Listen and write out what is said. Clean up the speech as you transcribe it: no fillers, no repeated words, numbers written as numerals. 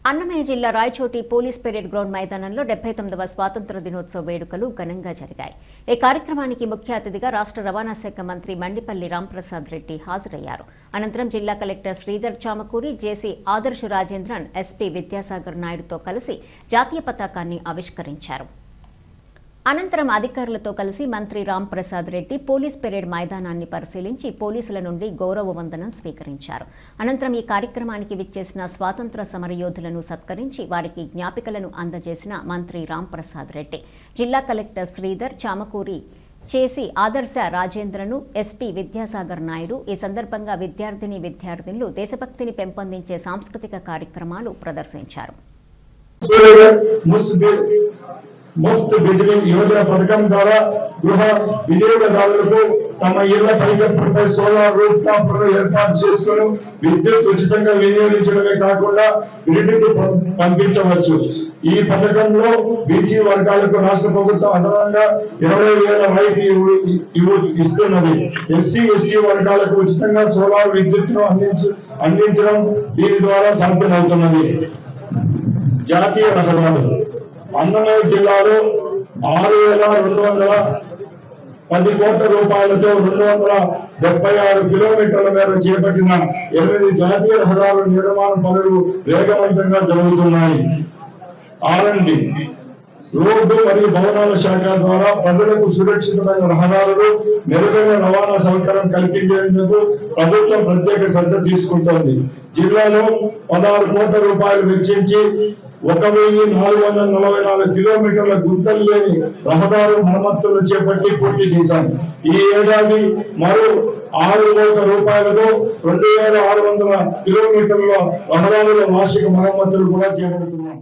అన్నమయ్య జిల్లా Rayachoti police parade ground మైదానంలో 79వ స్వాతంత్ర దినోత్సవ వేడుకలు ఘనంగా జరిగాయి. ఈ కార్యక్రమానికి ముఖ్య అతిథిగా రాష్ట్ర రవాణా శాఖ మంత్రి మండిపల్లి రాంప్రసాద్ రెడ్డి హాజరయ్యారు. అనంతరం జిల్లా కలెక్టర్ శ్రీధర్ చామకూరి, జేసీ ఆదర్శ్ రాజేంద్రన్, ఎస్పీ విద్యాసాగర్ నాయుడుతో కలిసి జాతీయ పతాకాన్ని ఆవిష్కరించారు. అనంతరం అధికారులతో కలిసి మంత్రి రాంప్రసాద్ రెడ్డి పోలీస్ పెరేడ్ మైదానాన్ని పరిశీలించి పోలీసుల నుండి గౌరవ వందనం స్వీకరించారు. అనంతరం ఈ కార్యక్రమానికి విచ్చేసిన స్వాతంత్ర సమరయోధులను సత్కరించి వారికి జ్ఞాపికలను అందజేసిన మంత్రి రాంప్రసాద్ రెడ్డి జిల్లా కలెక్టర్ శ్రీధర్ చామకూరి, చేసి ఆదర్శ రాజేంద్రను, ఎస్పీ విద్యాసాగర్ నాయుడు ఈ సందర్భంగా విద్యార్థులు దేశభక్తిని పెంపొందించే సాంస్కృతిక కార్యక్రమాలు ప్రదర్శించారు. ముఫ్త్ బిజిలీ యోజన పథకం ద్వారా గృహ వినియోగదారులకు తమ ఇళ్ల పైకప్పుపై సోలార్ రూఫ్ టాప్ ఏర్పాటు చేసుకుని విద్యుత్ ఉచితంగా వినియోగించడమే కాకుండా గ్రిడ్కు పంపించవచ్చు. ఈ పథకంలో బీసీ వర్గాలకు రాష్ట్ర ప్రభుత్వం అదనంగా 20,000 రాయితీ ఇస్తున్నది. ఎస్సీ, ఎస్టీ వర్గాలకు ఉచితంగా సోలార్ విద్యుత్తును అందించడం దీని ద్వారా సాధ్యమవుతున్నది. జాతీయ రహదారులు అన్నమయ్య జిల్లాలో 6,210 కోట్ల రూపాయలతో 276 కిలోమీటర్ల మేర చేపట్టిన 8 జాతీయ రహదారుల నిర్మాణ పనులు వేగవంతంగా జరుగుతున్నాయి. ఆర్ఎండ్బి రోడ్డు మరియు భవనాల శాఖ ద్వారా ప్రజలకు సురక్షితమైన రహదారులు, మెరుగైన రవాణా సౌకర్యం కల్పించేందుకు ప్రభుత్వం ప్రత్యేక శ్రద్ధ తీసుకుంటోంది. జిల్లాలో 16 కోట్ల రూపాయలు వెచ్చించి 1,444 కిలోమీటర్ల గుంతలు లేని రహదారు మరమ్మతులు చేపట్టి పూర్తి చేశాం. ఈ ఏడాది మరో 6 కోట్ల రూపాయలతో 2,600 కిలోమీటర్ల రహదారుల వార్షిక మరమ్మతులు కూడా చేపడుతున్నాం.